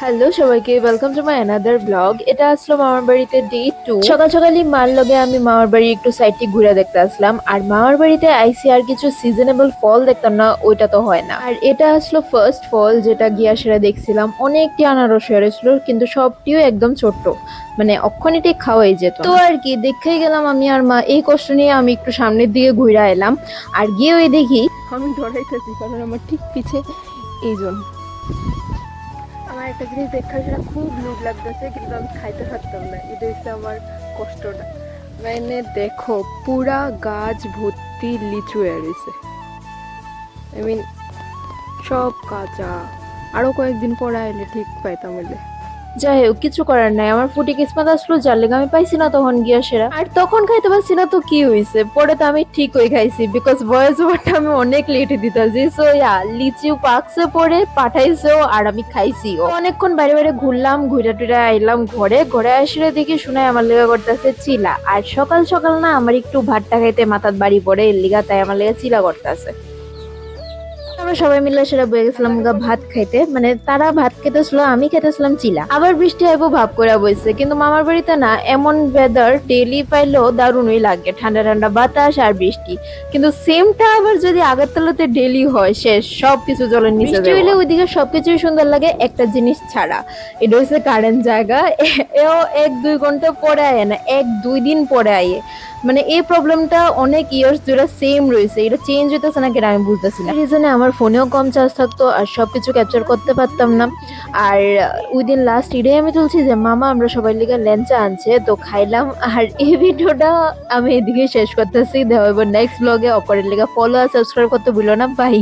Hello সবাইকে, welcome to my another blog. এটা আসলো মামার বাড়িতে ডে 2। সকাল সকালই মার লগে আমি মামার বাড়ি একটু সাইডটি ঘুরে দেখতে আসলাম। আর মামার বাড়িতে আইসি আর কিছু সিজনেবল ফল দেখতাম না, ওইটা তো হয় না। আর এটা আসলো ফার্স্ট ফল যেটা গিয়া সেরা দেখছিলাম। অনেকটি আনারস হয়েছিল, কিন্তু সবটিও একদম ছোট্ট, মানে অক্ষণিটি খাওয়াই যেত। তো আর কি দেখেই গেলাম আমি আর মা। এই কষ্ট নিয়ে আমি একটু সামনের দিকে ঘুরে এলাম। আর গিয়ে ওই দেখি আমি ডরাইতেছি, কারণ আমার ঠিক পিছে এই জন্য আমার একটা জিনিস দেখা সেটা খুব লুট লাগতেছে, কিন্তু আমি খাইতে পারতাম না। এটা হচ্ছে আমার কষ্টটা। মানে দেখো, পুরা গাছ ভর্তি লিচু রয়েছে। আই মিন সব কাঁচা। আরো কয়েকদিন পরে আইলে ঠিক পাইতাম বলে। যাই হোক, কিছু করার নাই। আমার ফুটি কিসমত আসলো, যার লেগে আমি পাইছি না তখন গিয়া সেরা। আর তখন খাইতে পারছি না তো কি হয়েছে, পরে তো আমি ঠিক হয়ে খাইছি, বিকজ ভয়েস ওভারটা আমি অনেক লেটে দিতেছি। সো ইয়া, লিচিও পাকছে, পরে পাঠাইছেও আর আমি খাইছিও। অনেকক্ষণ বাইরে বাইরে ঘুরলাম, ঘুরে টুরে আইলাম ঘরে। ঘরে আসলে দেখি শোনায় আমার লেগে করতেছে চিলা। আর সকাল সকাল না আমার একটু ভাতটা খাইতে মাথার বাড়ি পড়ে, এর লিগা তাই আমার লেগে চিলা করতেছে। আমরা সবাই মিলে সেটা বয়ে গেছিলাম ভাত খাইতে। মানে তারা ভাত খেতেছিল, আমি খেতেছিলাম চিলা। আবার বৃষ্টি আইব ভাব করে বইছে, কিন্তু মামার বাড়িতে না এমন ওয়েদার ডেইলি পাইলেও দারুণই লাগে, ঠান্ডা ঠান্ডা বাতাস আর বৃষ্টি। কিন্তু সেমটা আবার যদি আগরতলাতে ডেইলি হয়, শেষ, সবকিছু জলের নিচে। বৃষ্টি হইলে ওইদিকে সবকিছুই সুন্দর লাগে, একটা জিনিস ছাড়া, এটা হচ্ছে কারেন্ট জায়গা। এও 1-2 ঘন্টা পরে আয় না, 1-2 দিন পরে আয়ে। মানে এই প্রবলেমটা অনেক ইয়ার্স ধরে সেম রয়েছে, এটা চেঞ্জ হইতেছে না কেন আমি বুঝতেছি না। এই রিজনে আমার ফোনেও কম চার্জ থাকতো আর সবকিছু ক্যাপচার করতে পারতাম না। আর ওই দিন লাস্ট ঈদে আমি তুলছি যে মামা আমরা সবাই লিগে ল্যাংচা আনছে, তো খাইলাম। আর এই ভিডিওটা আমি এদিকে শেষ করতেছি। দেখা হবে নেক্সট ব্লগে। অপরের লিগে ফলো আর সাবস্ক্রাইব করতে ভুলো না। বাই।